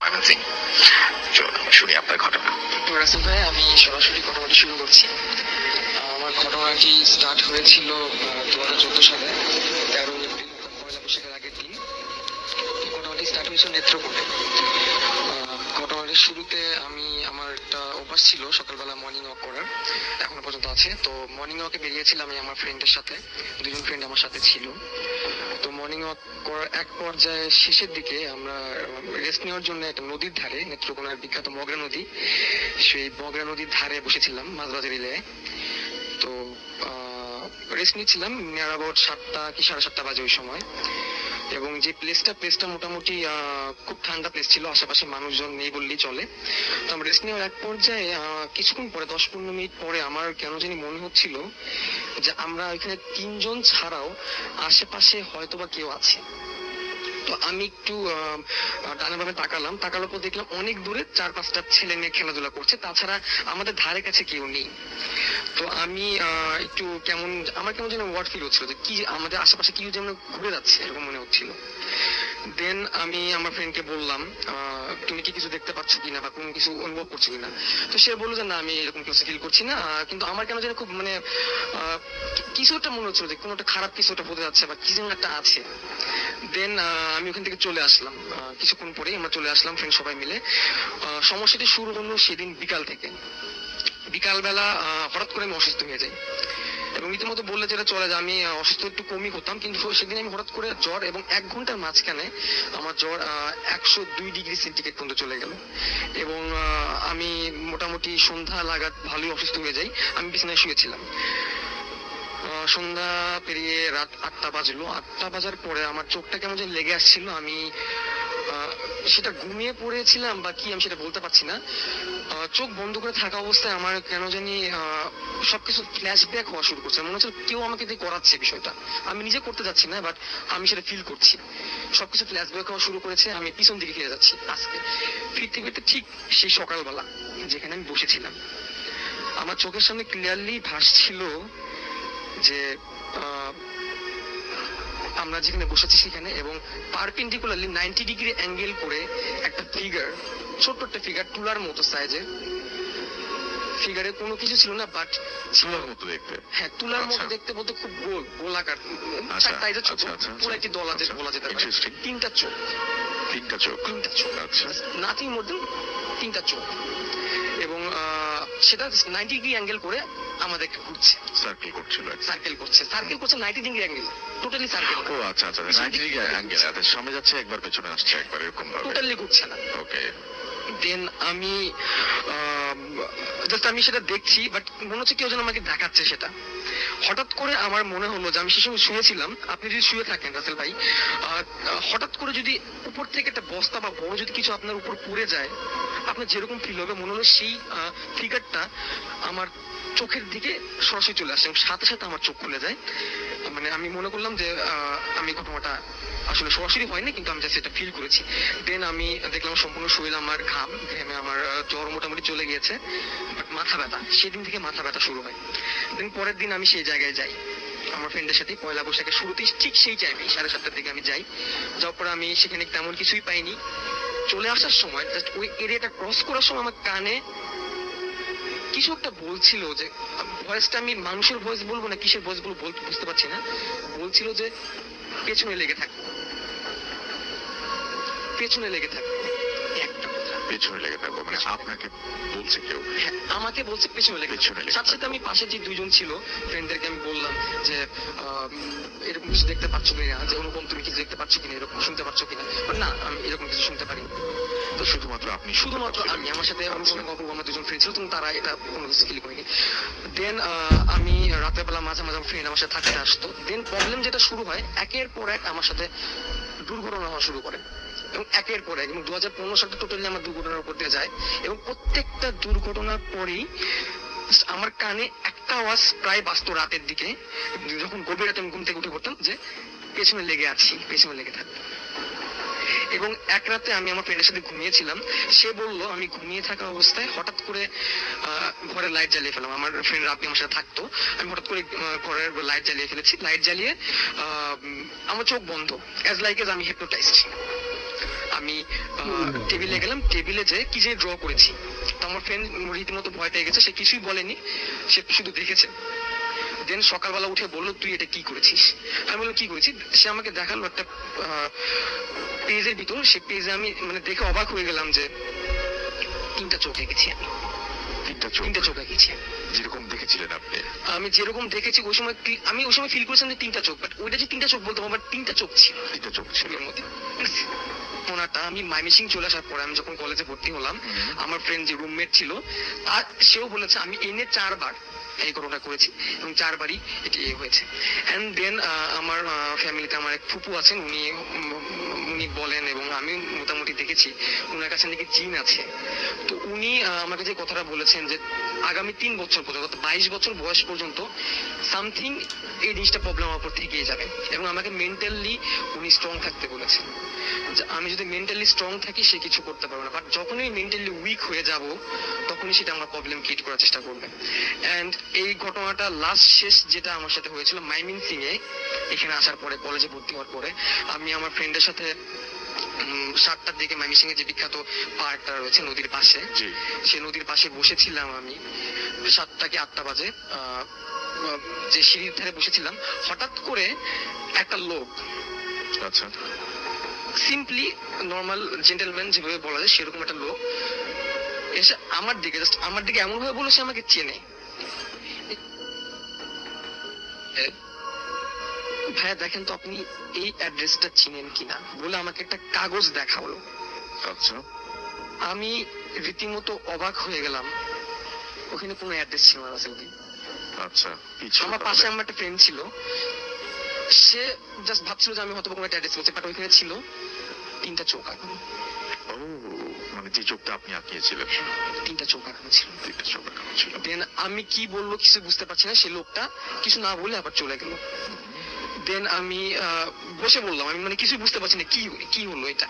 আনন্দ সিং। চলুন আমরা শুনি আপনার ঘটনা। তো রাসেল ভাই, আমি সরাসরি ঘটনাটি শুরু করছি। আমার ঘটনাটি স্টার্ট হয়েছিল 2014 সালে 13 এপ্রিল, পয়লা বৈশাখের আগের দিন। ঘটনাটি স্টার্ট হয়েছিল নেত্রকোটে। ঘটনাটির শুরুতে আমার একটা অভ্যাস ছিল সকালবেলা মর্নিং ওয়াক করার, এখনো পর্যন্ত আছে। তো মর্নিং ওয়াকে বেরিয়েছিলাম আমি আমার ফ্রেন্ডের সাথে, দুজন ফ্রেন্ড আমার সাথে ছিল। তো মর্নিং ওয়াক করার এক পর্যায়ে শেষের দিকে আমরা রেস্ট নেওয়ার জন্য একটা নদীর ধারে, নেত্রকোনার বিখ্যাত মগরা নদী, সেই মগরা নদীর ধারে বসেছিলাম মাঝবাজার এলাকায়। তো রেস্ট নিচ্ছিলাম, নিয়ার অ্যাবাউট 7টা কি 7:30 বাজে ওই সময়। এবং যে প্লেসটা মোটামুটি খুব ঠান্ডা প্লেস ছিল, আশেপাশে মানুষজন নেই বললেই চলে। তো আমরা রেস্ট নেওয়ার এক পর্যায়ে কিছুক্ষণ পরে 10-15 মিনিট পরে আমার কেন জানি মনে হচ্ছিল যে আমরা এখানে 3জন ছাড়াও আশেপাশে হয়তো বা কেউ আছে। তো আমি একটু ডানে বামে তাকানোর পর দেখলাম অনেক দূরে 4-5টা ছেলে মেয়ে খেলাধুলা করছে, তাছাড়া আমাদের ধারে কাছে কেউ নেই। তো আমি একটু আমার কেমন যেন ওয়ার্ড ফিল হচ্ছিল যে কি আমাদের আশেপাশে কেউ যেন ঘুরে যাচ্ছে, এরকম মনে হচ্ছিল। দেন আমি আমার ফ্রেন্ডকে বললাম, তুমি কি কিছু দেখতে পাচ্ছ কিনা বা কোনো কিছু অনুভব করছো কিনা। তো সে বললো যে না, আমি এরকম কিছু ফিল করছি না, কিন্তু আমার কেন যেন খুব কিছু একটা মনে হচ্ছিল যে কোনো একটা খারাপ কিছু একটা হতে যাচ্ছে বা কিছু একটা আছে। দেন আমি ওখান থেকে চলে আসলাম। কিছুক্ষণ পরেই আমরা চলে আসলাম ফ্রেন্ড সবাই মিলে। সমস্যাটি শুরু হলো সেদিন বিকাল থেকে। বিকালবেলা হঠাৎ করে আমি অসুস্থ হয়ে যাই, এবং রীতিমতো বললে যেটা চলে যায়, আমি অসুস্থ একটু কমই হতাম, কিন্তু সেদিন আমি হঠাৎ করে জ্বর, এবং 1 ঘন্টার মাঝখানে আমার জ্বর 102 ডিগ্রি সেন্টিগ্রেড পর্যন্ত চলে গেল। এবং আমি মোটামুটি সন্ধ্যা লাগাত ভালোই অসুস্থ হয়ে যাই। আমি বিছানায় শুয়েছিলাম। সন্ধ্যা পেরিয়ে রাত 8টা বাজলো। 8টা বাজার পরে আমার চোখটা কেমন যেন লেগে আসছিল। আমি সেটা ঘুমিয়ে পড়েছিলাম বা কি আমি সেটা বলতে পারছি না। চোখ বন্ধ করে থাকা অবস্থায় আমার কেন জানি সবকিছু ফ্ল্যাশব্যাক হওয়া শুরু করছে। মনে হচ্ছে কেউ আমাকে দিয়ে করাচ্ছে বিষয়টা, আমি নিজে করতে যাচ্ছি না, বাট আমি সেটা ফিল করছি। সবকিছু ফ্ল্যাশব্যাক হওয়া শুরু করেছে, আমি পিছন দিকে ফিরে যাচ্ছি আজকে। ফিরতে ফিরতে ঠিক সেই সকালবেলা যেখানে আমি বসেছিলাম, আমার চোখের সামনে ক্লিয়ারলি ভাসছিল যে আমরা যেখানে বসেছি সেখানে, এবং পারপেন্ডিকুলারলি 90 ডিগ্রি অ্যাঙ্গেল করে একটা ফিগার, ছোট্ট একটা ফিগার, তুলার মতো সাইজের। ফিগারে কোনো কিছু ছিল না, বাট তুলার মতো দেখতে। হ্যাঁ, তুলার মতো দেখতে বলতে খুব গোলাকার, সাইজে ছোট, পুরো একটি দলা বলা যেতে পারে। 3টা চোখ। 3টা চোখ। আচ্ছা, নাথিং মোর দেন 3টা চোখ। এবং সেটা 90 ডিগ্রি অ্যাঙ্গেল করে আমাদেরকে ঘুরছে, সার্কেল করছিল। সার্কেল করছে 90 ডিগ্রি অ্যাঙ্গেল, টোটালি সার্কেল। ও আচ্ছা, 90 ডিগ্রি অ্যাঙ্গেল, সামনে যাচ্ছে একবার পেছনে আসছে একবার, এরকম ভাবে টোটালি ঘুরছে না। ওকে। দেন আমি জাস্ট আমি সেটা দেখছি, বাট মনে হচ্ছে কেউ যেন আমাকে দেখাচ্ছে সেটা। হঠাৎ করে আমার মনে হলো যে আমি সে সময় শুয়েছিলাম, আপনি যদি শুয়ে থাকেন রাসেল ভাই, হঠাৎ করে যদি উপর থেকে একটা বস্তা বা বড় যদি কিছু আপনার উপর পড়ে যায়, আপনার যেরকম ফিল হবে, মনে হলো সেই ফিগারটা আমার চোখের দিকে সরাসরি চলে আসে, এবং সাথে সাথে আমার চোখ খুলে যায়। মানে আমি মনে করলাম যে আমি ঘটনাটা আসলে সরাসরি হয়নি, কিন্তু আমি জাস্ট এটা ফিল করেছি। দেন আমি দেখলাম সম্পূর্ণ শরীর আমার ঘেমে আমার জ্বর মোটামুটি চলে গিয়েছে, বাট মাথা ব্যথা, সেদিন থেকে মাথা ব্যথা শুরু হয়। দেন পরের দিন আমি সেই জায়গায় যাই আমার ফ্রেন্ডের সাথে, পয়লা বৈশাখের শুরুতেই ঠিক সেই টাইমে 7:30টার দিকে আমি যাই। যাওয়ার পরে আমি সেখানে তেমন কিছুই পাইনি। চলে আসার সময় জাস্ট ওই এরিয়াটা ক্রস করার সময় আমার কানে কিছু একটা বলছিল, যে ভয়েসটা আমি মানুষের ভয়েস বলবো না কিসের ভয়েস বলবো বুঝতে পারছি না। বলছিল যে পেছনে লেগে থাক, পেছনে লেগে থাক। একটা কথা, পেছনে লেগে থাকবো মানে আপনাকে বলছে কেউ? হ্যাঁ, আমাকে বলছে পেছনে লেগে থাক। সাথে সাথে আমি পাশে যে 2জন ছিল ফ্রেন্ডদেরকে আমি বললাম যে এরকম কিছু দেখতে পাচ্ছ কিনা, যে অনুপম তুমি কিছু দেখতে পাচ্ছ কিনা, এরকম শুনতে পাচ্ছ কিনা। না, আমি এরকম কিছু শুনতে পারি। তো শুধুমাত্র আমি, আমার সাথে আমার 2জন ফ্রেন্ড ছিল, কিন্তু তারা এটা কোনো কিছু ফিল করেনি। দেন আমি রাতের বেলা মাঝে মাঝে ফ্রেন্ড আমার সাথে থাকতে আসতো। দেন প্রবলেম যেটা শুরু হয়, একের পর এক আমার সাথে দুর্ঘটনা হওয়া শুরু করে, এবং একের পর এক, এবং 2015 সালে টোটালি আমার দুর্ঘটনার উপর দিয়ে যায়। এবং প্রত্যেকটা দুর্ঘটনার পরেই আমার কানে একটা আওয়াজ প্রায় বাজতো রাতের দিকে, যখন গভীর রাতে আমি ঘুম থেকে উঠে পড়তাম, যে পেছনে লেগে আছি, পেছনে লেগে থাক। এবং এক রাতে আমি আমার ফ্রেন্ডের সাথে ঘুমিয়েছিলাম। সে বলল আমি ঘুমিয়ে থাকা অবস্থায় হঠাৎ করে ঘরের লাইট জ্বালিয়ে ফেলাম। আমার ফ্রেন্ড রাতে আমার সাথে থাকতো, আমি হঠাৎ করে ঘরের লাইট জ্বালিয়ে ফেলেছি। লাইট জ্বালিয়ে আমার চোখ বন্ধ, অ্যাজ লাইক এজ আমি হিপনোটাইজড। আমি টেবিলে গেলাম, টেবিলে যে কি যে ড্র করেছি, তো আমার ফ্রেন্ড রীতিমতো ভয় পেয়ে গেছে, সে কিছুই বলেনি, সে শুধু দেখেছে। দেন সকালবেলা উঠে বললো তুই এটা কি করেছিস। আমি বললাম কি করেছি, সে আমাকে দেখালো একটা পেজের ভিতর, সে পেজে আমি মানে দেখে অবাক হয়ে গেলাম যে 3টা চোখ এঁকেছি আমি, 3টা চোখ এঁকেছি। যেরকম দেখেছিলেন আপনি? আমি যেরকম দেখেছি ওই সময় আমি ওই সময় ফিল করেছিলাম যে 3টা চোখ, বাট ওইটা যে 3টা চোখ বলতাম, আমার 3টা চোখ ছিল, 3টা চোখ ছিল। ছবির মধ্যে। ওনাটা আমি মাইমিসিং চলে আসার পরে আমি যখন কলেজে ভর্তি হলাম, আমার ফ্রেন্ড যে রুমমেট ছিল তার, সেও বলেছে আমি এনে 4বার এই ঘটনা করেছি এবং 4বারই এটি হয়েছে। অ্যান্ড দেন আমার ফ্যামিলিতে আমার এক ফুপু আছেন, উনি বলেন এবং আমি মোটামুটি দেখেছি ওনার কাছে নাকি জিন আছে। তো উনি আমাকে যে কথাটা বলেছেন যে আগামী 3 বছর পর্যন্ত, 22 বছর বয়স পর্যন্ত সামথিং এই জিনিসটা প্রবলেম আমার উপর থেকেই যাবে, এবং আমাকে মেন্টালি উনি স্ট্রং থাকতে বলেছেন। যে আমি যদি মেন্টালি স্ট্রং থাকি সে কিছু করতে পারবে না, বাট যখনই আমি মেন্টালি উইক হয়ে যাব তখনই সেটা আমার প্রবলেম ক্রিয়েট করার চেষ্টা করবে। অ্যান্ড এই ঘটনাটা লাস্ট শেষ যেটা আমার সাথে হয়েছিল মাইমিনসিং এ, এখানে আসার পরে কলেজে ভর্তি হওয়ার পরে আমি আমার ফ্রেন্ডের সাথে 7টার দিকে মাইমিনসিং এ যে বিখ্যাত পার্কটা রয়েছে নদীর পাশে, সে নদীর পাশে বসেছিলাম আমি 7টা কি 8টা বাজে, যে সিঁড়ির ধারে বসেছিলাম, হঠাৎ করে একটা লোক, আচ্ছা, সিম্পলি নর্মাল জেন্টেলম্যান যেভাবে বলা যায় সেরকম একটা লোক এসে আমার দিকে, জাস্ট আমার দিকে এমন ভাবে বলে সে আমাকে চেনে। ভাইয়া দেখেন তো আপনি এই অ্যাড্রেসটা চিনেন কিনা বলে আমাকে একটা কাগজ দেখালো। আচ্ছা, আমি রীতিমতো অবাক হয়ে গেলাম, ওখানে কোনো অ্যাড্রেস ছিল না রাসেল ভাই। আচ্ছা, আমার পাশে আমার একটা ফ্রেন্ড ছিল, সে জাস্ট ভাবছিল যে আমি হয়তো কোনো একটা অ্যাড্রেস বলছি, বাট ওইখানে ছিল 3টা চোখ আঁকানো। ও, মানে যে চোখটা আপনি আঁকিয়েছিলেন 3টা চোখ আঁকানো ছিল। 3টা চোখ আঁকানো ছিল। দেন আমি কি বললো কিছু বুঝতে পারছি না, সে লোকটা কিছু না বলে আবার চলে গেল। দেন আমি বসে বললাম, আমি মানে কিছু বুঝতে পারছি না কি হলো এটা।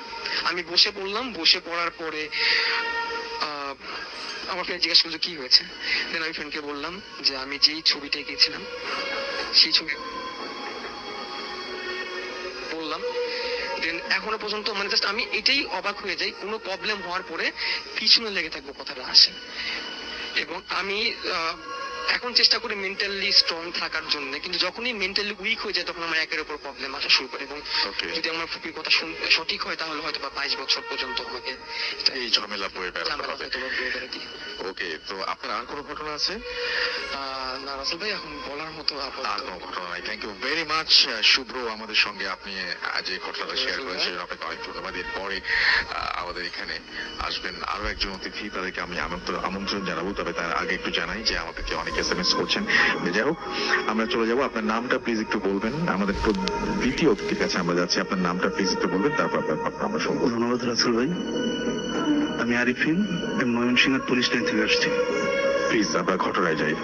আমি বসে পড়লাম, বসে পড়ার পরে আমার ফ্রেন্ড জিজ্ঞাসা করলো কি হয়েছে। দেন আমি ফ্রেন্ডকে বললাম যে আমি যেই ছবিটা এঁকেছিলাম সেই ছবি বললাম। দেন এখনো পর্যন্ত মানে জাস্ট আমি এটাই অবাক হয়ে যাই, কোনো প্রবলেম হওয়ার পরে পিছনে লেগে থাকবো কথাটা আসে। এবং আমি এখন চেষ্টা করি মেন্টালি স্ট্রং থাকার জন্য, কিন্তু যখনই মেন্টালি উইক হয়ে যায় তখন আমার একের উপর প্রবলেম আসা শুরু করে। এবং যদি আমার ফুপির কথা সঠিক হয় তাহলে হয়তো বা 22 বছর পর্যন্ত আমাকে এই ঝামেলা বয়ে বেড়াতে হবে। ওকে, তো আপনার আর কোনো ঘটনা আছে? না রাসেল ভাই, এখন বলার মতো আর কোনো ঘটনা নাই। থ্যাংক ইউ ভেরি মাচ শুভ্র, আমাদের সঙ্গে আপনি আজ এই ঘটনাটা শেয়ার করেছেন, আপনাকে অনেক ধন্যবাদ। এরপরে আমাদের এখানে আসবেন আরো একজন অতিথি, তাদেরকে আমি আমন্ত্রণ জানাবো। তবে তার আগে একটু জানাই যে আমাদেরকে অনেক SMS করছেন। যাই হোক, আমরা চলে যাবো। আপনার নামটা প্লিজ একটু বলবেন। আমাদের দ্বিতীয় অতিথির কাছে আমরা যাচ্ছি, আপনার নামটা প্লিজ একটু বলবেন, তারপর আমরা শুনবো। ধন্যবাদ রাসেল ভাই, আমি আরিফিন, ময়মনসিংহের পুলিশ লাইন থেকে আসছি। প্লিজ আমরা ঘটনায় যাই।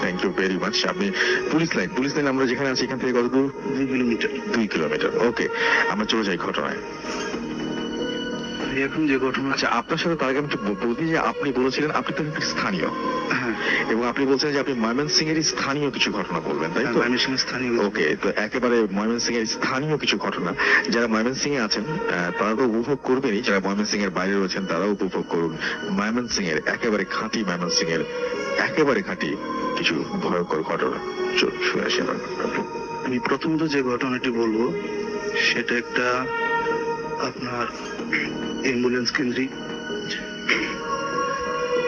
Thank you very much. আপনি পুলিশ লাইন আমরা যেখানে আছি এখান থেকে কত দূর? 2 কিলোমিটার। 2 কিলোমিটার। ওকে, আমরা চলে যাই ঘটনায়। এখন যে ঘটনা, আচ্ছা, আপনার সাথে তার আগে আমি একটু বলতে যে আপনি বলেছিলেন আপনি তো একটু স্থানীয়, হ্যাঁ, এবং আপনি বলছেন যে আপনি ময়মনসিং এর স্থানীয় কিছু ঘটনা বলবেন, তাই তো? ময়মনসিংহের স্থানীয়। ওকে, তো একেবারে ময়মনসিং এর স্থানীয় কিছু ঘটনা যারা ময়মনসিং এ আছেন তারা তো উপভোগ করবেনই, যারা ময়মনসিং এর বাইরে রয়েছেন তারাও উপভোগ করুন ময়মনসিং এর একেবারে খাঁটি, ময়মনসিং এর একেবারে খাঁটি কিছু ভয়ঙ্কর ঘটনা। শুনে আসি আমরা। আমি প্রথমত যে ঘটনাটি বলবো সেটা একটা আপনার অ্যাম্বুলেন্স কেন্দ্রিক।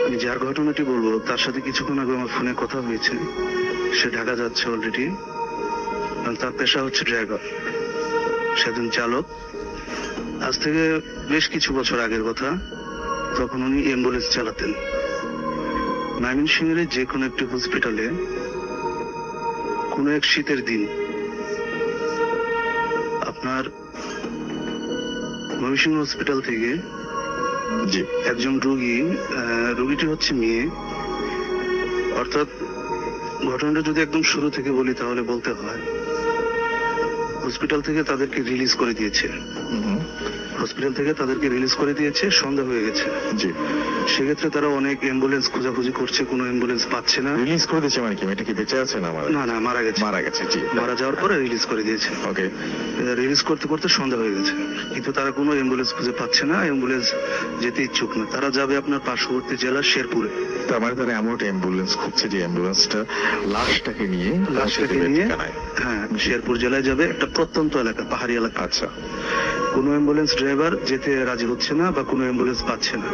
আমি যার ঘটনাটি বলবো তার সাথে কিছুক্ষণ আগে আমার ফোনে কথা হয়েছে। সে ঢাকা যাচ্ছে অলরেডি, তার পেশা হচ্ছে ড্রাইভার, সেদিন চালক। আজ থেকে বেশ কিছু বছর আগের কথা, তখন উনি অ্যাম্বুলেন্স চালাতেন। ময়মনসিংহের যে কোনো একটি হসপিটালে কোনো এক শীতের দিন আপনার ময়মনসিংহ হসপিটাল থেকে জি, একজন রোগীটি হচ্ছে মেয়ে। অর্থাৎ ঘটনাটা যদি একদম শুরু থেকে বলি তাহলে বলতে হয় হসপিটাল থেকে তাদেরকে রিলিজ করে দিয়েছে। হসপিটাল থেকে তাদেরকে রিলিজ করে দিয়েছে, সন্ধ্যা হয়ে গেছে। জি, সেক্ষেত্রে তারা অনেক অ্যাম্বুলেন্স খোঁজাখুঁজি করছে, কোনো অ্যাম্বুলেন্স পাচ্ছে না। রিলিজ করে দিয়েছে মানে কি? মেয়েটা কি বেঁচে আছে না না না, মারা গেছে। মারা গেছে? জি, মারা যাওয়ার পরে রিলিজ করে দিয়েছে। ওকে। রিলিজ করতে করতে সন্ধ্যা হয়ে গেছে, কিন্তু তারা কোনো অ্যাম্বুলেন্স খুঁজে পাচ্ছে না, অ্যাম্বুলেন্স যেতে ইচ্ছুক না। তারা যাবে আপনার পার্শ্ববর্তী জেলা শেরপুরে। তার মানে তারা এমন একটা অ্যাম্বুলেন্স খুঁজছে যে অ্যাম্বুলেন্সটা লাশটাকে নিয়ে লাশটাকে নিয়ে হ্যাঁ শেরপুর জেলায় যাবে, একটা প্রত্যন্ত এলাকা, পাহাড়ি এলাকা। আচ্ছা, কোনো অ্যাম্বুলেন্স ড্রাইভার যেতে রাজি হচ্ছে না বা কোনো অ্যাম্বুলেন্স পাচ্ছে না।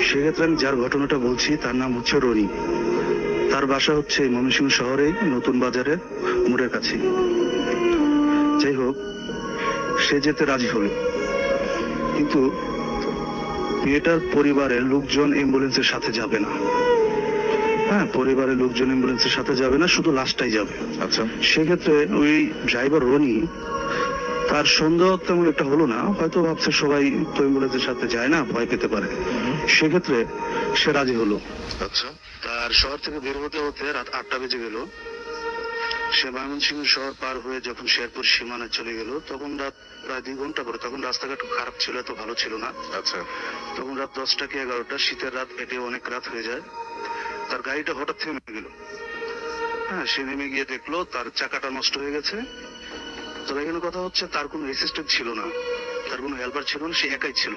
সেক্ষেত্রে আমি যার ঘটনাটা বলছি তার নাম হচ্ছে রনি। তার বাসা হচ্ছে ময়মনসিংহ শহরে নতুন বাজারের মোড়ের কাছে। যাই হোক, সে যেতে রাজি হলো, কিন্তু মেয়েটার পরিবারের লোকজন অ্যাম্বুলেন্সের সাথে যাবে না। হ্যাঁ, পরিবারের লোকজন অ্যাম্বুলেন্সের সাথে যাবে না, শুধু লাশটাই যাবে। আচ্ছা। সেক্ষেত্রে ওই ড্রাইভার রনি, তার সন্দেহ তেমন একটা হলো না, হয়তো ভাবছে সবাই তো অ্যাম্বুলেন্সের সাথে যায় না, ভয় পেতে পারে। সেক্ষেত্রে সে রাজি হলো। আচ্ছা, তার শহর থেকে বের হতে হতে রাত 8টা বেজে গেল। সে ময়মনসিংহ শহর পার হয়ে যখন শেরপুর সীমানায় চলে গেল, তখন রাত প্রায় 2 ঘন্টা পরে, তখন রাস্তাঘাট খারাপ ছিল, এত ভালো ছিল না। আচ্ছা। তখন রাত 10টা কি 11টা, শীতের রাত, এটি অনেক রাত হয়ে যায়। তার গাড়িটা হঠাৎ থেমে গেল। হ্যাঁ, সে নেমে গিয়ে দেখলো তার চাকাটা নষ্ট হয়ে গেছে। তবে এখানে কথা হচ্ছে, তার কোনো অ্যাসিস্ট্যান্ট ছিল না, তার কোনো হেল্পার ছিল না, সে একাই ছিল,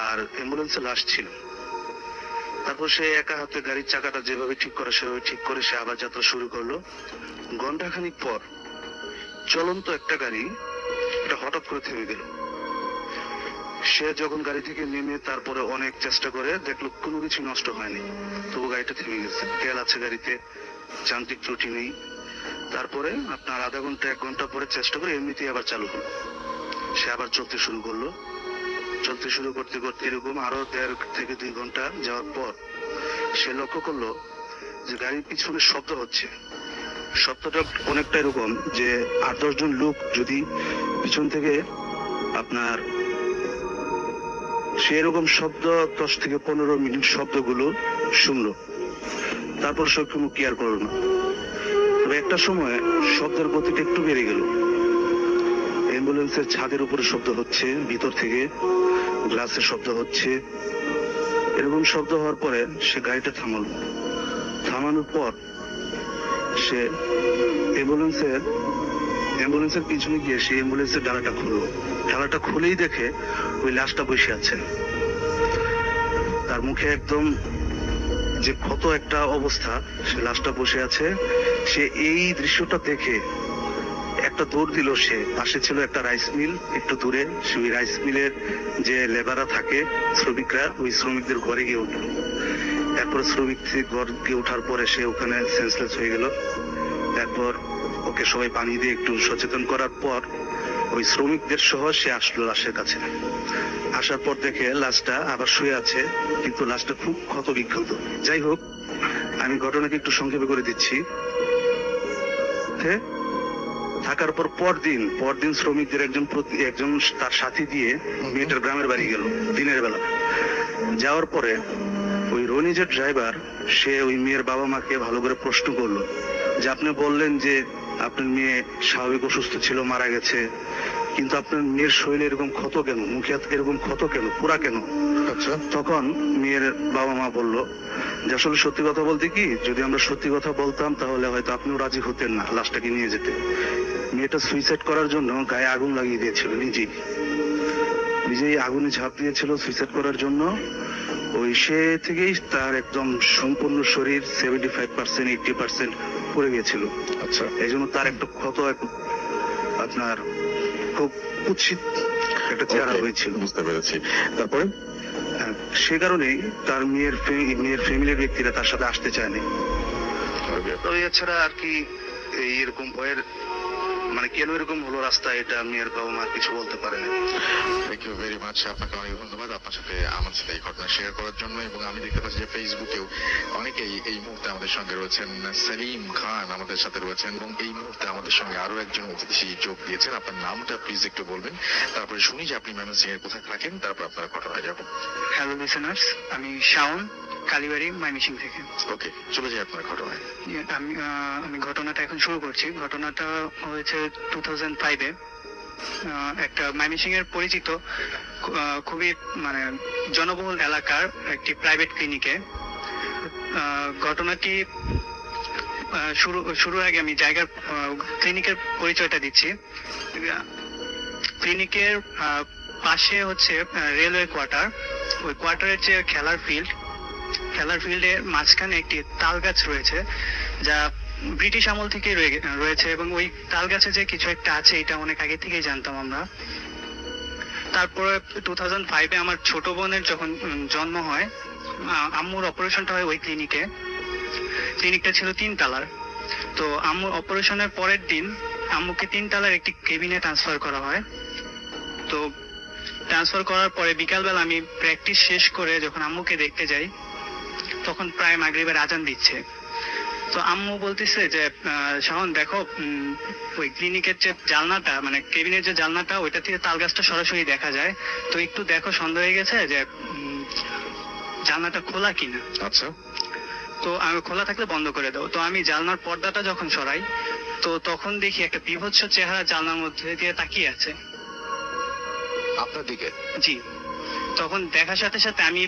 আর অ্যাম্বুলেন্সে লাশ ছিল। তারপর সে একা হাতে গাড়ির চাকাটা যেভাবে ঠিক করে সেভাবে ঠিক করে সে আবার যাত্রা শুরু করলো। ঘন্টাখানিক পর চলন্ত একটা গাড়ি এটা হঠাৎ করে থেমে গেল। সে যখন গাড়ি থেকে নেমে তারপরে অনেক চেষ্টা করে দেখলো কোনো কিছু নষ্ট হয়নি, তবু গাড়িটা থেমে গেছে। তেল আছে গাড়িতে, যান্ত্রিক ত্রুটি নেই। তারপরে আপনার আধা ঘন্টা 1 ঘন্টা পরে চেষ্টা করে এমনিতেই আবার চালু হলো। সে আবার চলতে শুরু করলো। চলতে শুরু করতে করতে এরকম আরো 1.5 থেকে 2 ঘন্টা যাওয়ার পর সে লক্ষ্য করলো যে গাড়ির পিছনে শব্দ হচ্ছে। শব্দটা অনেকটা এরকম যে 8-10 জন লোক যদি পিছন থেকে আপনার, সে এরকম শব্দ 10 থেকে 15 মিনিট শব্দগুলো শুনলো। তারপর সে কোনো কেয়ার করলো না। তবে একটা সময় শব্দের গতিটা একটু বেড়ে গেল। অ্যাম্বুলেন্সের ছাদের উপরে শব্দ হচ্ছে, ভিতর থেকে গ্লাসের শব্দ হচ্ছে। এরকম শব্দ হওয়ার পরে সে গাড়িটা থামালো। থামানোর পর সে অ্যাম্বুলেন্সের পিছনে গিয়ে সে অ্যাম্বুলেন্সের ডালাটা খুললো। ডালাটা খুলেই দেখে ওই লাশটা বসে আছে। তার মুখে একদম যে ক্ষত একটা অবস্থা, সে লাশটা বসে আছে। সে এই দৃশ্যটা দেখে একটা দৌড় দিল। সে পাশে ছিল একটা রাইস মিল একটু দূরে, সেই রাইস মিলের যে লেবাররা থাকে, শ্রমিকরা, ওই শ্রমিকদের ঘরে গিয়ে উঠলো। তারপর শ্রমিকদের ঘর গিয়ে ওঠার পরে সে ওখানে সেন্সলেস হয়ে গেল। তারপর ওকে সবাই পানি দিয়ে একটু সচেতন করার পর ওই শ্রমিকদের সহ সে আসলো লাশের কাছে। আসার পর দেখে লাশটা আবার শুয়ে আছে, কিন্তু লাশটা খুব ক্ষত বিক্ষত। যাই হোক, আমি ঘটনাকে একটু সংক্ষেপে করে দিচ্ছি। থাকার পর পরদিন শ্রমিকদের একজন তার সাথী দিয়ে মেয়েটার গ্রামের বাড়ি গেল দিনের বেলা। যাওয়ার পরে ওই রনি যে ড্রাইভার, সে ওই মেয়ের বাবা মাকে ভালো করে প্রশ্ন করলো যে আপনি বললেন যে আপনার মেয়ে স্বাভাবিক অসুস্থ ছিল, মারা গেছে, কিন্তু আপনার মেয়ের শরীরে এরকম ক্ষত কেন, মুখে এরকম ক্ষত কেন, পোড়া কেন? আচ্ছা। তখন মেয়ের বাবা মা বললো যে আসলে সত্যি কথা বলতে কি, যদি আমরা সত্যি কথা বলতাম তাহলে হয়তো আপনিও রাজি হতেন না লাশটাকে নিয়ে যেতে। মেয়েটা সুইসাইড করার জন্য গায়ে আগুন লাগিয়ে দিয়েছিল, নিজেই আগুনে ঝাঁপ দিয়েছিল সুইসাইড করার জন্য। ওই সে থেকেই তার একদম সম্পূর্ণ শরীর 75% 80% পড়ে গিয়েছিল। আচ্ছা। এই জন্য তার একটা ক্ষত, আপনার খুব কুৎসিত একটা চেহারা হয়েছিল। বুঝতে পেরেছি। তারপরে সে কারণেই তার মেয়ের ফ্যামিলির ব্যক্তিরা তার সাথে আসতে চায়নি। তো এছাড়া আর কি এরকম ভয়ের মানে কেন এরকম হলো রাস্তা, এটা মেয়ের বাবা মা কিছু বলতে পারে না। থ্যাংক ইউ ভেরি মাচ, আপনাকে অনেক ধন্যবাদ আপনার সাথে আমার সাথে এই ঘটনা শেয়ার করার জন্য। এবং আমি দেখতে পাচ্ছি যে ফেসবুকেও অনেকেই এই মুহূর্তে আমাদের সঙ্গে রয়েছেন। সেলিম খান আমাদের সাথে রয়েছেন, এবং এই মুহূর্তে আমাদের সঙ্গে আরো একজন অতিথি যোগ দিয়েছেন। আপনার নামটা প্লিজ একটু বলবেন, তারপরে শুনি যে আপনি ময়মনসিংহের কোথায় থাকেন, তারপর আপনার ঘটনায় যাবো। হ্যালো লিসেনার্স, আমি শাওন, কালীবাড়ি মাইমিসিং থেকে। ওকে, চলে যাই আপনার ঘটনায়। আমি ঘটনাটা এখন শুরু করছি। ঘটনাটা হয়েছে 2005-এ একটা মাইমিসিং এর পরিচিত খুবই মানে জনবহুল এলাকার একটি প্রাইভেট ক্লিনিকে। ঘটনাটি শুরুর আগে আমি জায়গার ক্লিনিকের পরিচয়টা দিচ্ছি। ক্লিনিকের পাশে হচ্ছে রেলওয়ে কোয়ার্টার। ওই কোয়ার্টারের যে খেলার ফিল্ডের মাঝখানে একটি তাল গাছ রয়েছে, যা ব্রিটিশ আমল থেকে রয়েছে, এবং ওই তাল গাছে যে কিছু একটা আছে এটা অনেক আগে থেকেই জানতাম আমরা। তারপরে 2005-এ আমার ছোট বোনের যখন জন্ম হয়, আম্মুর অপারেশনটা হয় ওই ক্লিনিকে। ক্লিনিকটা ছিল 3 তলার। তো আম্মুর অপারেশনের পরের দিন আম্মুকে 3 তলার একটি কেবিনে ট্রান্সফার করা হয়। তো ট্রান্সফার করার পরে বিকালবেলা আমি প্র্যাকটিস শেষ করে যখন আম্মুকে দেখতে যাই, তখন প্রায় মাগরিবের আজান দিচ্ছে। তো আম্মু বলতেছে যে শাওন দেখো, ওই ক্লিনিকের যে জানলাটা মানে কেবিনের যে জানলাটা, ওইটা থেকে তাল গাছটা সরাসরি দেখা যায়। তো একটু দেখো, সন্দেহ হয়ে গেছে যে জানলাটা খোলা কিনা। আচ্ছা, তো আমি খোলা থাকলে বন্ধ করে দাও। তো আমি জানলার পর্দাটা যখন সরাই, তো তখন দেখি একটা বিভৎস চেহারা জানলার মধ্যে দিয়ে তাকিয়ে আছে আপনার দিকে? জি। তখন দেখার সাথে সাথে আমি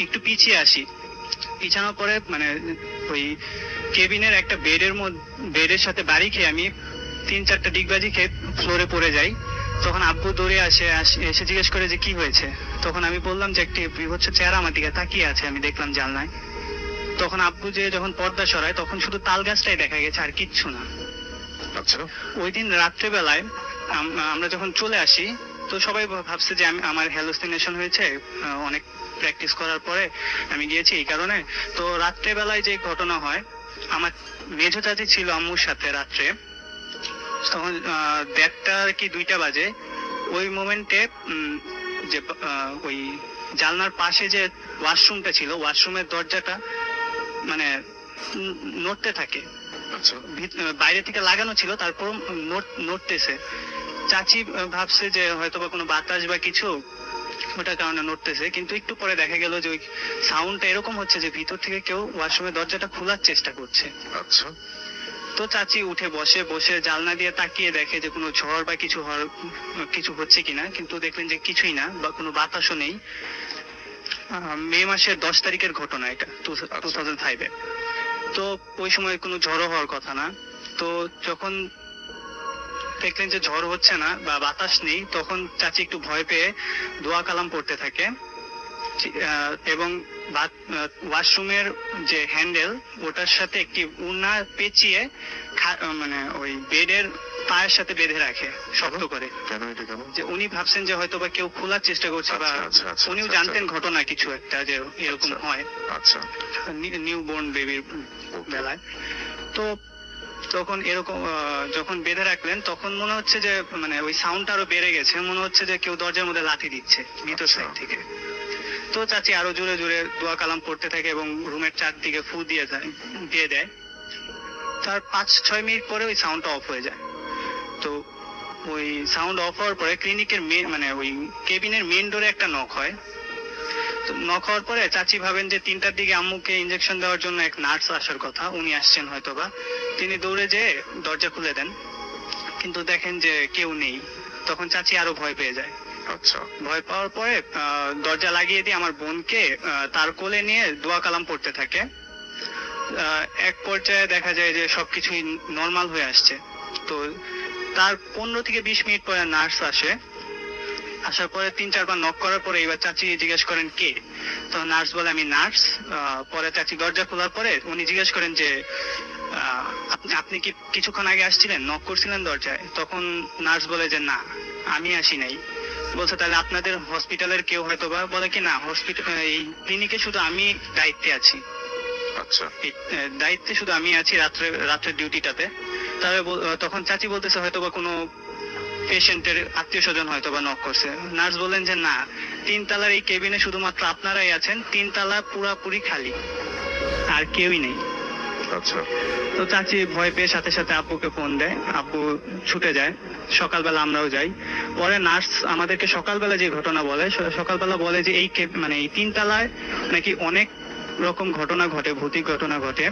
একটু পিছিয়ে আসি। পিছানোর পরে মানে ওই কেবিনের একটা বেডের সাথে বাড়ি খেয়ে আমি 3-4টা ডিগবাজি খেয়ে ফ্লোরে পড়ে যাই। তখন আব্বু দৌড়ে এসে জিজ্ঞেস করে যে কি হয়েছে। তখন আমি বললাম যে একটি বিভৎস চেহারা আমার দিকে তাকিয়ে আছে, আমি দেখলাম জানলায়। তখন আব্বু যে যখন পর্দা সরায়, তখন শুধু তাল গাছটাই দেখা গেছে, আর কিচ্ছু না। আচ্ছা, ওই দিন রাত্রেবেলায় আমরা যখন চলে আসি, তো সবাই ভাবছে যে আমার হ্যালুসিনেশন হয়েছে, অনেক প্র্যাকটিস করার পরে আমি গিয়েছি এই কারণে। তো রাত্রেবেলায় যে ঘটনা হয়, আমার মেজো চাচি ছিল আম্মুর সাথে রাত্রে, তখন 1:30 কি 2টা বাজে। ওই মোমেন্টে যে ওই জানলার পাশে যে ওয়াশরুমটা ছিল, ওয়াশরুমের দরজাটা মানে নড়তে থাকে। আচ্ছা, বাইরে থেকে লাগানো ছিল, তারপর নড়তেছে। চাচি ভাবছে যে হয়তো বা কোনো বাতাস বা কিছু, ওটার কারণে নড়তেছে। কিন্তু একটু পরে দেখা গেল যে ওই সাউন্ডটা এরকম হচ্ছে যে ভিতর থেকে কেউ ওয়াশরুমের দরজাটা খোলার চেষ্টা করছে। আচ্ছা, তো চাচি উঠে বসে জানলা দিয়ে তাকিয়ে দেখে যে কোনো ঝড় বা কিছু হচ্ছে কিনা, কিন্তু দেখলেন যে কিছুই না, বা কোনো বাতাসও নেই। মে মাসের 10 তারিখের ঘটনা এটা, 2005-এ। তো ওই সময় কোনো ঝড়ও হওয়ার কথা না। তো যখন দেখলেন যে ঝড় হচ্ছে না বা বাতাস নেই, তখন চাচি একটু ভয় পেয়ে দোয়া কালাম পড়তে থাকে। এবং ওয়াশরুমের যে হ্যান্ডেল, ওটার সাথে একটি উন্না পেঁচিয়ে মানে ওই বেডের পায়ের সাথে বেঁধে রাখে শক্ত করে। কেন এটা কেন? যে উনি ভাবছেন যে হয়তো বা কেউ খোলার চেষ্টা করছে, বা উনিও জানতেন ঘটনা কিছু একটা যে এরকম হয়। আচ্ছা, নিউ বর্ন বেবির বেলায়। তো তখন এরকম যখন বেঁধে রাখলেন, তখন মনে হচ্ছে যে মানে ওই সাউন্ডটা আরো বেড়ে গেছে, মনে হচ্ছে যে কেউ দরজার মধ্যে লাথি দিচ্ছে ভিতর সাইড থেকে। তো চাচি আরো জোরে জোরে দোয়া কালাম পড়তে থাকে এবং রুমের চারদিকে ফু দিয়ে দেয়। তার 5-6 মিনিট পরে ওই সাউন্ডটা অফ হয়ে যায়। তো ওই সাউন্ড অফ হওয়ার পরে ক্লিনিকের মানে ওই কেবিনের মেন ডোরে একটা নক হয়। তো নক হওয়ার পরে চাচি ভাবেন যে 3টার দিকে আম্মুকে ইনজেকশন দেওয়ার জন্য এক নার্স আসার কথা, উনি আসছেন হয়তোবা। তিনি দৌড়ে যেয়ে দরজা খুলে দেন, কিন্তু দেখেন যে কেউ নেই। তখন চাচি আরো ভয় পেয়ে যায়। আচ্ছা, ভয় পাওয়ার পরে দরজা লাগিয়ে দিয়ে আমার বোনকে তার কোলে নিয়ে দোয়া কালাম পড়তে থাকে। এক পর্যায়ে দেখা যায় যে সবকিছুই নর্মাল হয়ে আসছে। তো তার 15 থেকে 20 মিনিট পরে নার্স আসে। আসার পরে 3-4 বার নক করার পরে এবার চাচি জিজ্ঞেস করেন কে। তো নার্স বলে আমি নার্স। পরে চাচি দরজা খোলার পরে উনি জিজ্ঞেস করেন যে আপনি কি কিছুক্ষণ আগে আসছিলেন, নক করছিলেন দরজায়? তখন নার্স বলে যে না, আমি আসি নাই। বলছে তাহলে আপনাদের হসপিটালের কেউ হয়তো বা। বলে কি না, এই ক্লিনিকে শুধু আমি দায়িত্বে আছি। আচ্ছা, দায়িত্বে শুধু আমি আছি রাত্রের ডিউটিটাতে। তাহলে তখন চাচি বলতেছে হয়তো বা কোনো পেশেন্টের আত্মীয় স্বজন হয়তো বা নক করছে। নার্স বললেন যে না, 3 তলার এই কেবিনে শুধুমাত্র আপনারাই আছেন, 3 তলা পুরাপুরি খালি, আর কেউই নেই। আচ্ছা, তো চাচি ভয় পেয়ে সাথে সাথে আব্বুকে ফোন দেয়, আব্বু ছুটে যায়। সকালবেলা আমরাও যাই। পরে নার্স আমাদেরকে সকালবেলা যে ঘটনা বলে, সকালবেলা বলে যে এই মানে এই 3 তলায় নাকি অনেক রকম ঘটনা ঘটে, ভৌতিক ঘটনা ঘটে।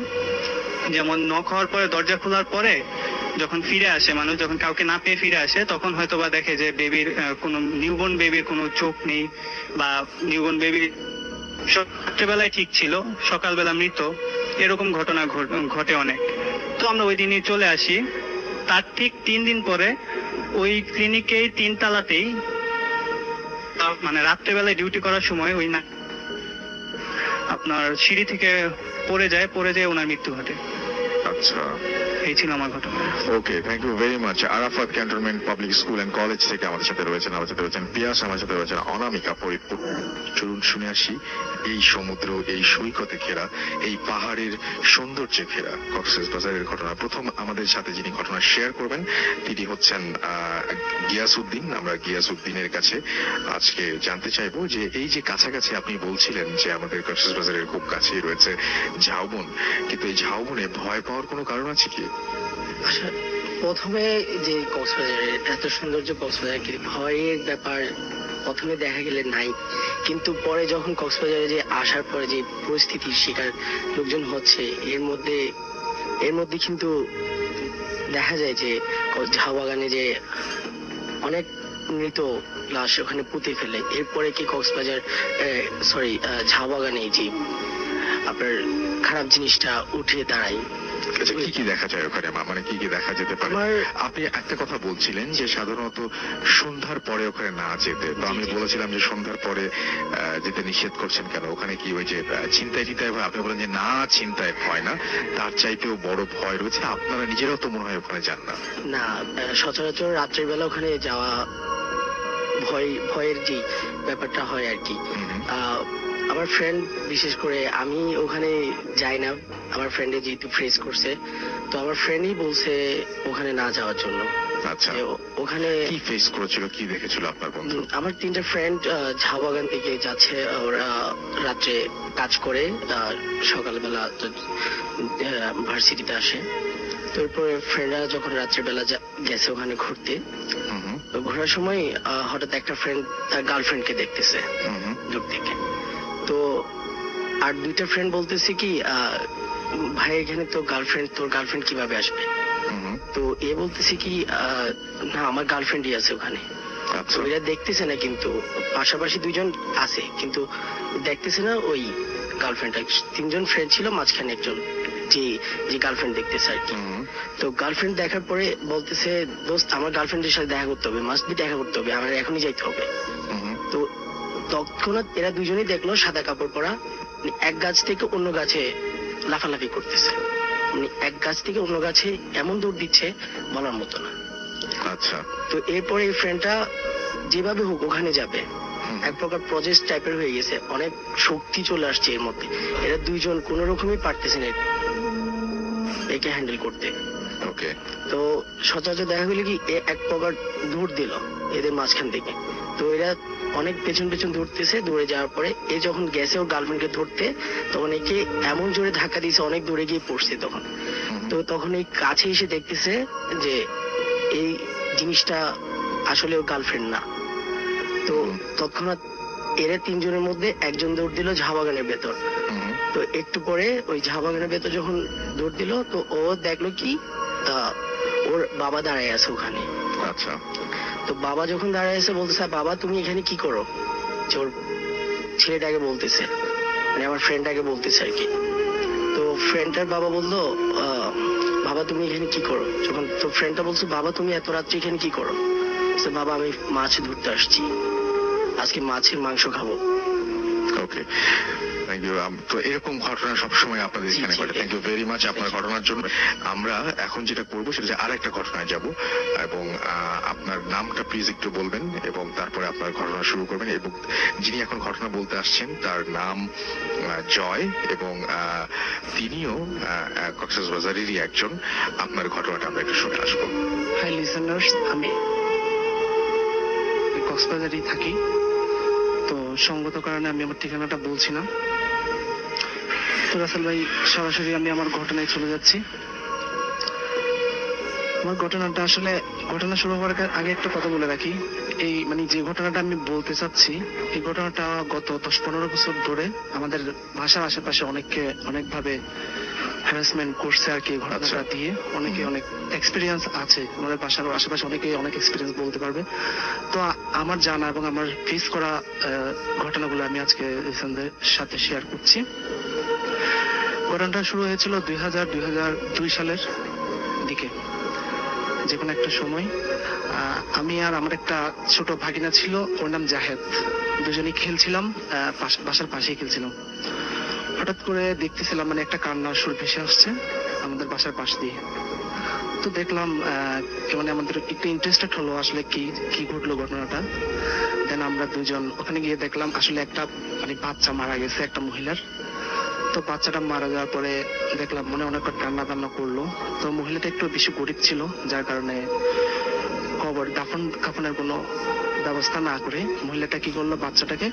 যেমন নক হওয়ার পরে, দরজা খোলার পরে যখন ফিরে আসে মানুষ, যখন কাউকে না পেয়ে ফিরে আসে, তখন হয়তো বা দেখে যে বেবির কোনো নিউবর্ন বেবির কোনো চোখ নেই, বা নিউবর্ন বেবি রাত্রেবেলায় ঠিক ছিল, সকালবেলা মৃত। এরকম ঘটনা ঘটে অনেক। তো আমরা ওই দিনই চলে আসি। তার ঠিক 3 দিন পরে ওই ক্লিনিকেই 3 তলাতেই, মানে রাত্রেবেলায় ডিউটি করার সময় ওই না আপনার সিঁড়ি থেকে পড়ে যায় ওনার মৃত্যু ঘটে। আচ্ছা, এই ছিল আমার ঘটনা। Okay, thank you very much. Arafat cantonment public school and college থেকে আমাদের সাথে রয়েছেন পিয়াস, আমাদের সাথে রয়েছেন অনামিকা। চলুন শুনে আসি এই সমুদ্র, এই সৈকতে ঘেরা, এই পাহাড়ের সৌন্দর্যে ঘেরা কক্সবাজারের ঘটনা। প্রথম আমাদের সাথে যিনি ঘটনা শেয়ার করবেন তিনি হচ্ছেন গিয়াসউদ্দিন। আমরা গিয়াসউদ্দিনের কাছে আজকে জানতে চাইবো যে এই যে কাছাকাছি আপনি বলছিলেন যে আমাদের কক্সবাজারের খুব কাছেই রয়েছে ঝাউবন, কিন্তু এই ঝাউবনে ভয় পাওয়ার কোনো কারণ আছে কি? আচ্ছা, প্রথমে যে কক্সবাজারের এত সৌন্দর্য, কক্সবাজার কি ভয়ের ব্যাপার প্রথমে দেখা গেলে নাই, কিন্তু পরে যখন কক্সবাজারে যে আসার পরে যে পরিস্থিতির শিকার লোকজন হচ্ছে, এর মধ্যে কিন্তু দেখা যায় যে ঝাউ বাগানে যে অনেক মৃত লাশ ওখানে পুঁতে ফেলে। এরপরে কি কক্সবাজার ঝাউ বাগানে যে আপনার খারাপ জিনিসটা উঠে দাঁড়ায়। আচ্ছা, কি কি দেখা যায় ওখানে, মানে কি কি দেখা যেতে পারে? আপনি একটা কথা বলছিলেন যে সাধারণত সন্ধ্যার পরে ওখানে না যেতে, তো আমি বলেছিলাম যে সন্ধ্যার পরে যেতে নিষেধ করছেন কেন? ওখানে কি ওই যে ছিনতাই ভয়? আপনি বলেন যে না, ছিনতাই ভয় না, তার চাইতেও বড় ভয় রয়েছে, আপনারা নিজেরাও তো মনে হয় ওখানে যান না? না, সচরাচর রাত্রের বেলা ওখানে যাওয়া ভয়ের যে ব্যাপারটা হয় আর কি। আমার ফ্রেন্ড, বিশেষ করে আমি ওখানে যাই না, আমার ফ্রেন্ডে যেহেতু ফেস করছে, তো আমার ফ্রেন্ডই বলছে ওখানে না যাওয়ার জন্য। আচ্ছা, ওখানে কি ফেস করেছিল, কি দেখেছিল আপনার বন্ধু? আমার 3টা ফ্রেন্ড ঝাউ বাগান থেকে যাচ্ছে, ওরা রাত্রে কাজ করে সকালবেলা ভার্সিটিতে আসে। তারপরে ফ্রেন্ডরা যখন রাত্রেবেলা গেছে ওখানে ঘুরতে, তো ঘোরার সময় হঠাৎ একটা ফ্রেন্ড তার গার্লফ্রেন্ডকে দেখতেছে দূর থেকে। তো আর 2টা ফ্রেন্ড বলতেছে কি, ভাই এখানে তোর গার্লফ্রেন্ড কিভাবে আসবে? তো এ বলতেছে কি, না আমার গার্লফ্রেন্ডই আছে ওখানে। এরা দেখতেছে না, কিন্তু পাশাপাশি 2জন আছে, কিন্তু দেখতেছে না ওই গার্লফ্রেন্ডটা। 3জন ফ্রেন্ড ছিল, মাঝখানে একজন যে গার্লফ্রেন্ড দেখতেছে আর কি। তো গার্লফ্রেন্ড দেখার পরে বলতেছে, দোস্ত আমার গার্লফ্রেন্ডের সাথে দেখা করতে হবে, মাস্ট বি দেখা করতে হবে, আমার এখনই যাইতে হবে। তো তৎক্ষণাৎ এরা 2জনই দেখলো সাদা কাপড় পরা এক গাছ থেকে অন্য গাছে লাফালাফি করতেছে, মানে এক গাছ থেকে অন্য গাছে এমন দৌড় দিচ্ছে বলার মতো না। আচ্ছা, তো এরপরে এই ফ্রেন্ডটা যেভাবে হোক ওখানে যাবে, এক প্রকার প্রজেক্ট টাইপের হয়ে গেছে, অনেক শক্তি চলে আসছে এর মধ্যে। এরা 2জন কোন রকমই পারতেছে না একে হ্যান্ডেল করতে। ওকে, তো সচরাচর দেখা গেল কি, এক প্রকার দৌড় দিল এদের মাঝখান থেকে। তো এরা অনেক পেছন দৌড়তেছে, দৌড়ে যাওয়ার পরে এ যখন গেছে ওর গার্লফ্রেন্ডকে ধরতে, তখন একে এমন জোরে ধাক্কা দিয়েছে, অনেক দূরে গিয়ে পড়ছে তখন। তো তখন এই কাছে এসে দেখতেছে যে এই জিনিসটা আসলে ওর গার্লফ্রেন্ড না। তো তৎক্ষণাৎ এরা 3জনের মধ্যে একজন দৌড় দিল ঝাউ বাগানের ভেতর। তো একটু পরে ওই ঝাউ বাগানের ভেতর যখন দৌড় দিল, তো ও দেখলো কি ওর বাবা দাঁড়ায় আছে ওখানে। আচ্ছা, তো বাবা যখন দাঁড়ায় আছে বলতেছে, বাবা তুমি এখানে কি করো? ওর ছেলেটাকে বলতেছে, মানে আমার ফ্রেন্ডটাকে বলতেছে আর কি। তো ফ্রেন্ডটার বাবা বললো, বাবা তুমি এখানে কি করো? যখন তো ফ্রেন্ডটা বলছে, বাবা তুমি এত রাত্রে এখানে কি করো? বাবা আমি মাছ ধরতে আসছি, আজকে মাছের মাংস খাবো। ওকে, থ্যাংক ইউ। তো এরকম ঘটনা সবসময় আপনাদের এখানে ঘটে। থ্যাংক ইউ ভেরি মাচ আপনার ঘটনার জন্য। আমরা এখন যেটা করবো সেটা আর একটা ঘটনায় যাব, এবং আপনার নামটা প্লিজ একটু বলবেন, এবং তারপরে আপনার ঘটনা শুরু করবেন। এবং যিনি এখন ঘটনা বলতে আসছেন তার নাম জয়, এবং তিনিও কক্সবাজারেরই একজন। আপনার ঘটনাটা আমরা একটু শুনে আসবো। হাই লিসেনার্স, আমি কক্সবাজারেই থাকি, তো সঙ্গত কারণে আমি আমার ঠিকানাটা বলছি না। তো রাসেল ভাই, সরাসরি আমি আমার ঘটনায় চলে যাচ্ছি। আমার ঘটনাটা আসলে, ঘটনা শুরু হওয়ার আগে একটা কথা বলে রাখি, এই মানে যে ঘটনাটা আমি বলতে চাচ্ছি, এই ঘটনাটা গত 10-15 বছর ধরে আমাদের বাসার আশেপাশে অনেকভাবে হ্যারাসমেন্ট করছে আর কি। এই ঘটনাটা আচ্ছা। দিয়ে অনেকে অনেক এক্সপিরিয়েন্স আছে, আমাদের বাসার আশেপাশে অনেকে অনেক এক্সপিরিয়েন্স বলতে পারবে। তো আমার জানা এবং আমার ফেস করা ঘটনাগুলো আমি আজকে ইসানদের সাথে শেয়ার করছি। ঘটনাটা শুরু হয়েছিল 2002 সালের দিকে, যে কোনো একটা সময়। আমি আর আমার একটা ছোট ভাগিনা ছিল, ওর নাম জাহেদ। দুজনেই খেলছিলাম, বাসার পাশেই খেলছিলাম। হঠাৎ করে দেখতেছিলাম মানে একটা কান্নার সুর ভেসে আসছে আমাদের বাসার পাশ দিয়ে। তো দেখলাম মানে আমাদের একটু ইন্টারেস্টেড হলো আসলে কি ঘটলো ঘটনাটা। দেন আমরা দুজন ওখানে গিয়ে দেখলাম আসলে একটা মানে বাচ্চা মারা গেছে একটা মহিলার। তো বাচ্চাটা মারা যাওয়ার পরে দেখলাম মনে অনেক কান্না টান্না করলো। তো মহিলাটা একটু বেশি গরিব ছিল, যার কারণে কবর দাফন কাফনের কোনো ব্যবস্থা না করে মহিলাটা কি করলো, বাচ্চাটাকে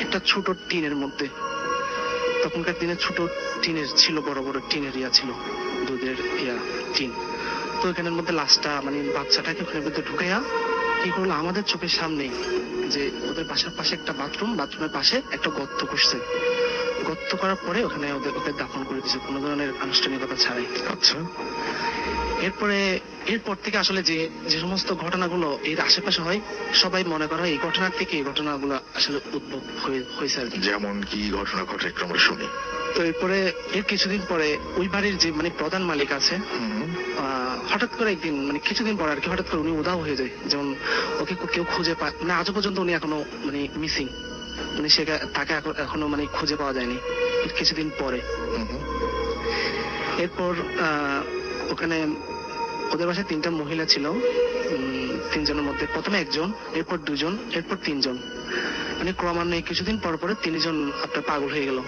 একটা ছোট টিনের মধ্যে, তখনকার দিনে ছোট টিনের ছিল, বড় বড় টিনের ছিল, দুধের টিন। তো এখানের মধ্যে লাশটা মানে বাচ্চাটাকে ওখানের মধ্যে ঢুকাইয়া কি করলো, আমাদের চোখের সামনেই যে ওদের বাসার পাশে একটা বাথরুমের পাশে একটা গর্ত করছে। গর্ত করার পরে ওখানে ওকে দাফন করে দিয়েছে কোনো ধরনের আনুষ্ঠানিকতা ছাড়াই। আচ্ছা। এরপর থেকে আসলে যে সমস্ত ঘটনাগুলো এর আশেপাশে হয়, সবাই মনে করা হয় এই ঘটনার থেকে এই ঘটনাগুলো আসলে উদ্ভব হয়েছে আর কি। যেমন কি ঘটনা ঘটে একটু আমরা শুনি। তো এরপরে এর কিছুদিন পরে ওই বাড়ির যে মানে প্রধান মালিক আছে, হঠাৎ করে একদিন মানে কিছুদিন পর আর কি হঠাৎ করে উনি উধাও হয়ে যায়। যেমন ওকে কেউ খুঁজে পায় মানে আজও পর্যন্ত উনি এখনো মানে মিসিং, মানে তাকে এখনো মানে খুঁজে পাওয়া যায়নি। এর কিছুদিন পরে এরপর ওখানে ওদের বাসায় 3টা মহিলা ছিল। 3জনের মধ্যে প্রথমে 1জন, এরপর 2জন, এরপর 3জন, মানে ক্রমান্বয়ে কিছুদিন পর পরে 3জন আপনার পাগল হয়ে গেল।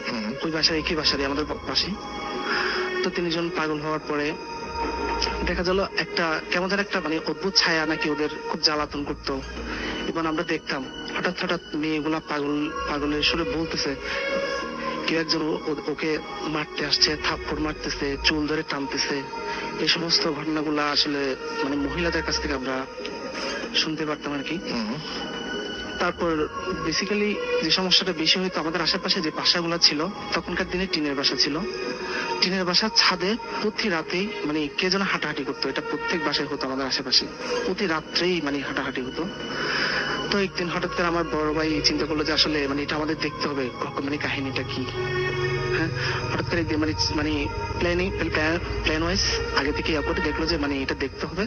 ওই বাসায় একই বাসারই আমাদের পাশে। তো 3জন পাগল হওয়ার পরে দেখা গেল একটা কেমন যেন একটা মানে অদ্ভুত ছায়া নাকি ওদের খুব জ্বালাতন করতো। এবং আমরা দেখতাম হঠাৎ মেয়েগুলা পাগলের সুরে বলতেছে কেউ একজন ওকে মারতে আসছে, থাপ্পড় মারতেছে, চুল ধরে টানতেছে। এই সমস্ত ঘটনাগুলা আসলে মানে মহিলাদের কাছ থেকে আমরা শুনতে পারতাম আর কি। তারপর বেসিক্যালি যে সমস্যাটা বেশি হইতো, আমাদের আশেপাশে যে বাসাগুলো ছিল তখনকার দিনে টিনের বাসা ছিল। টিনের বাসার ছাদে প্রতি রাতেই মানে কে যেন হাঁটাহাঁটি করতো। এটা প্রত্যেক বাসায় হতো আমাদের আশেপাশে, প্রতি রাত্রেই মানে হাঁটাহাঁটি হতো। তো একদিন হঠাৎ করে আমার বড় ভাই চিন্তা করলো যে আসলে মানে এটা আমাদের দেখতে হবে, মানে কাহিনীটা কি। হ্যাঁ, হঠাৎ করে একদিন মানে প্ল্যান ওয়াইজ আগে থেকে করে দেখলো যে মানে এটা দেখতে হবে।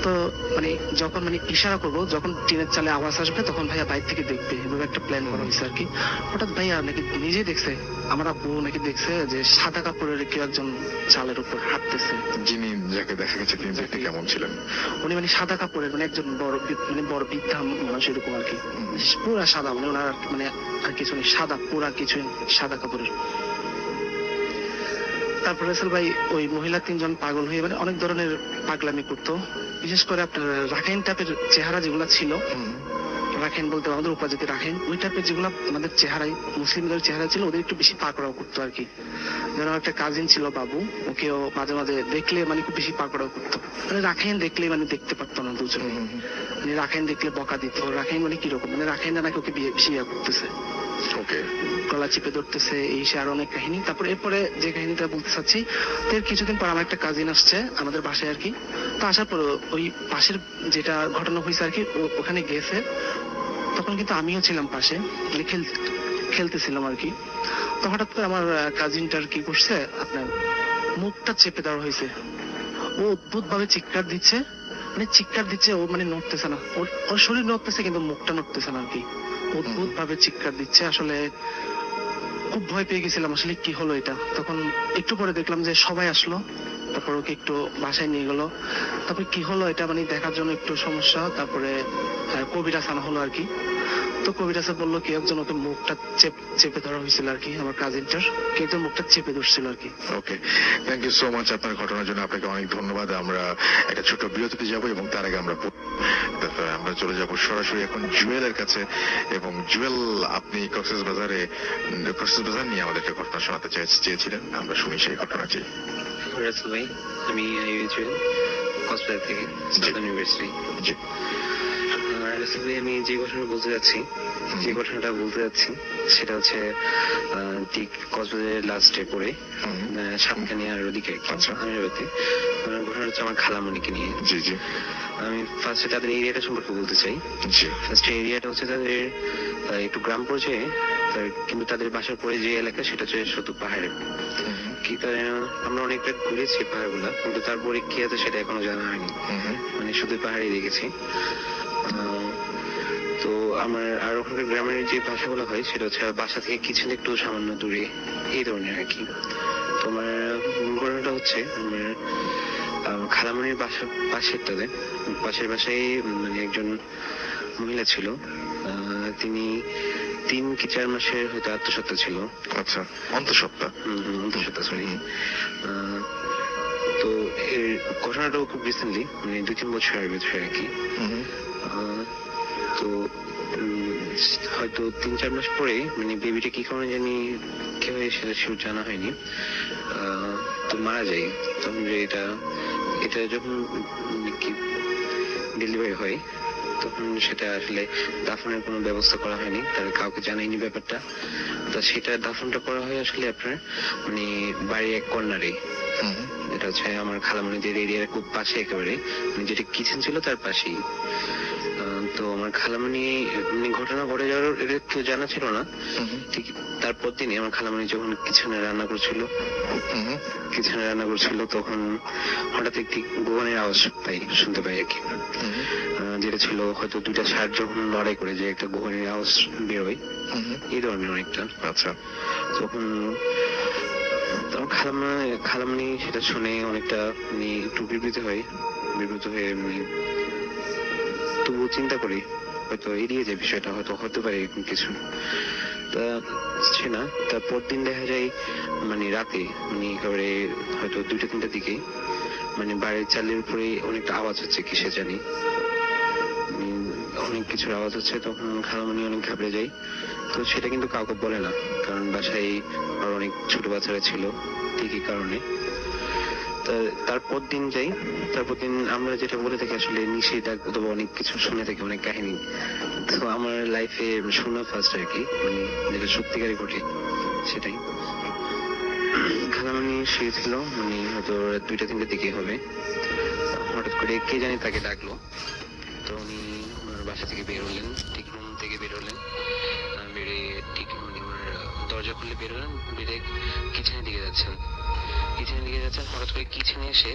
তো মানে যখন মানে ইশারা করবো, যখন টিনের চালে আওয়াজ আসবে তখন ভাইয়া বাইরে থেকে দেখবে, এভাবে একটা প্ল্যান করা হয়েছে আর কি। হঠাৎ ভাইয়া নাকি নিজেই দেখছে, আমার আব্বু নাকি দেখছে যে সাদা কাপড়ের কেউ একজন চালের উপর হাঁটতেছে। যিনি যাকে দেখা গেছে তিনি দেখতে কেমন ছিলেন? উনি মানে সাদা কাপড়ের মানে একজন বড় বৃদ্ধা মানুষ এরকম আর কি, পুরা সাদা, মানে ওনার মানে আর কিছু নেই, সাদা পুরা কিছু সাদা কাপড়ের। তারপরে রাসেল ভাই ওই মহিলা 3জন পাগল হয়ে মানে অনেক ধরনের পাগলামি করতো। বিশেষ করে আপনার রাখাইন টাইপের চেহারা যেগুলা ছিল, রাখাইন বলতে আমাদের উপজাতি রাখাইন, ওই টাইপের যেগুলো আমাদের চেহারায় মুসলিমদের চেহারা ছিল, ওদের একটু বেশি পাকড়াও করতো আর কি। যেন একটা কাজিন ছিল বাবু, ওকেও মাঝে মাঝে দেখলে মানে খুব বেশি পাকড়াও করতো। মানে রাখাইন দেখলে মানে দেখতে পারতো না দুজন, মানে রাখাইন দেখলে বকা দিত। রাখাইন মানে কিরকম, মানে রাখাইনরা নাকি ওকে বেশি ইয়া করতেছে, গলা চিপে ধরতেছে, এই সে আরো অনেক কাহিনী। তারপর এরপরে যে কাহিনীটা বলতে চাচ্ছি, এর কিছুদিন পর আমার একটা কাজিন আসছে আমাদের বাসায় আর কি। তো আসার পর ওই পাশের যেটা ঘটনা হয়েছে আর কি, ওখানে গেছে। তখন কিন্তু আমিও ছিলাম পাশে, মানে খেলতেছিলাম আর কি। তো হঠাৎ করে আমার কাজিনটার কি করছে, আপনার মুখটা চেপে দেওয়া হয়েছে। ও অদ্ভুত ভাবে চিৎকার দিচ্ছে, ও মানে নড়তেছে না, ওর শরীর নড়তেছে কিন্তু মুখটা নড়তেছে না আর কি। অদ্ভুত ভাবে চিৎকার দিচ্ছে। আসলে খুব ভয় পেয়ে গেছিলাম আসলে কি হলো এটা। তখন একটু পরে দেখলাম যে সবাই আসলো, তারপর ওকে একটু বাসায় নিয়ে গেলো। তারপরে কি হলো এটা মানে দেখার জন্য একটু সমস্যা। তারপরে কবিরাজ আনা হলো আর কি। তো কবিরাজে বললো কি একজন ওকে মুখটা চেপে ধরা হয়েছিল আর কি, আমার কাজিনটার কে একজন মুখটা চেপে ধরছিল আর কি। ওকে, থ্যাংক ইউ সো মাচ আপনার ঘটনার জন্য। আপনাকে অনেক ধন্যবাদ। আমরা একটা ছোট বিরতিতে যাবো এবং তার আগে আমরা চলে যাব সরাসরি এখন জুয়েলের কাছে। এবং জুয়েল, আপনি কক্সবাজার নিয়ে আমাদের একটা ঘটনা শোনাতে চেয়েছিলেন, আমরা শুনি সেই ঘটনাটি। রাসেল ভাই, আমি জুয়েল, কক্সবাজার থেকে, সাউদার্ন ইউনিভার্সিটি। জি। আমার বেসিক্যালি আমি যে ঘটনাটা বলতে যাচ্ছি সেটা হচ্ছে ঠিক কক্সবাজারের লাস্টে পড়ে সাতকানিয়ার ওদিকে আর কি। আচ্ছা। আমিরাবাদে। ঘটনাটা হচ্ছে আমার খালামণিকে নিয়ে। জি জি আমি ফার্স্টে তাদের এরিয়াটা সম্পর্কে বলতে চাই। জি ফার্স্ট এরিয়াটা হচ্ছে তাদের একটু গ্রাম পর্যায়ে, কিন্তু তাদের বাসার পরে যে এলাকা সেটা হচ্ছে শুধু পাহাড়ে। কি আমরা অনেকটা ঘুরেছি পাহাড়গুলা, কিন্তু তারপরে কি আছে সেটা এখনো জানা হয়নি, মানে শুধু পাহাড়ে দেখেছি। তো আমার আর ওখানকার গ্রামের যে ভাষাগুলো হয় সেটা হচ্ছে বাসা থেকে কিছু একটু সামান্য দূরে, এই ধরনের আর কি। তো আমার মূল ঘটনাটা হচ্ছে আমার খালামণির বাসার পাশের বাসায় মানে একজন মহিলা ছিল। তিনি 3 কি 4 মাসের হয়তো আত্মসত্ত্বা ছিল। আচ্ছা অন্তঃসত্ত্বা। অন্তঃসত্ত্বা, সরি। তো এর ঘটনাটাও খুব রিসেন্টলি, মানে 2-3 বছরের ভেতরে আর কি। তো হয়তো 3-4 মাস পরে মানে বেবিটা কি কারণে জানি কি হয় সেটা শিওর জানা হয়নি, তো মারা যায়। তখন যে এটা যখন কি ডেলিভারি হয় তখন সেটা আসলে দাফনের কোনো ব্যবস্থা করা হয়নি, তার কাউকে জানায়নি ব্যাপারটা। তো সেটা দাফনটা করা হয় আসলে আপনার মানে বাড়ির এক কর্নারে। এটা হচ্ছে আমার খালামণিদের এরিয়ার খুব পাশে একেবারে, মানে যেটা কিচেন ছিল তার পাশেই। তো আমার খালামণি মানে ঘটনা ঘটে যাওয়ার এটা কেউ জানা ছিল না। ঠিক তারপর দিনই আমার খালামণি যখন কিচেনে রান্না করছিল তখন হঠাৎ একটি গোয়ানের আওয়াজ শুনতে পাই আর কি। যেটা ছিল হয়তো 2টা ষাঁড় যখন লড়াই করে যে একটা গোয়ানের আওয়াজ বেরোয়, এই ধরনের অনেকটা। আচ্ছা তখন খালামণি সেটা শুনে অনেকটা মানে একটু বিব্রত হয়ে মানে তবুও চিন্তা করি হয়তো এড়িয়ে যায় বিষয়টা, হয়তো হতে পারে এরকম কিছু। তা সে না, তারপর দিন দেখা যায় মানে রাতে মানে একেবারে হয়তো 2টা-3টার দিকে মানে বাড়ির চালের উপরে অনেকটা আওয়াজ হচ্ছে কিসে জানি, অনেক কিছুর আওয়াজ হচ্ছে। তখন খালামণি অনেক ঘাবড়ে যায়। তো সেটা কিন্তু কাউকে বলে না, কারণ বাসায় আর অনেক ছোট বাচ্চারা ছিল, ঠিকই কারণে। তারপর দিন আমরা যেটা বলে থাকি আসলে নিষেধ অথবা অনেক কিছু শুনে থাকি, অনেক কাহিনী। তো আমার লাইফে শোনা ফার্স্ট আর কি, মানে যেটা সত্যিকারই ঘটে সেটাই। খালামণি শুয়েছিল মানে হয়তো 2টা-3টার দিকে হবে, হঠাৎ করে কে জানি তাকে ডাকলো। তো উনি বাসা থেকে বের হলেন, ঠিক রুম থেকে বের হলেন, বেড়ে ঠিক মানে দরজা খুলে বের হলেন, বেড়ে কিচেনের দিকে যাচ্ছেন। হঠাৎ করে কিচেনে এসে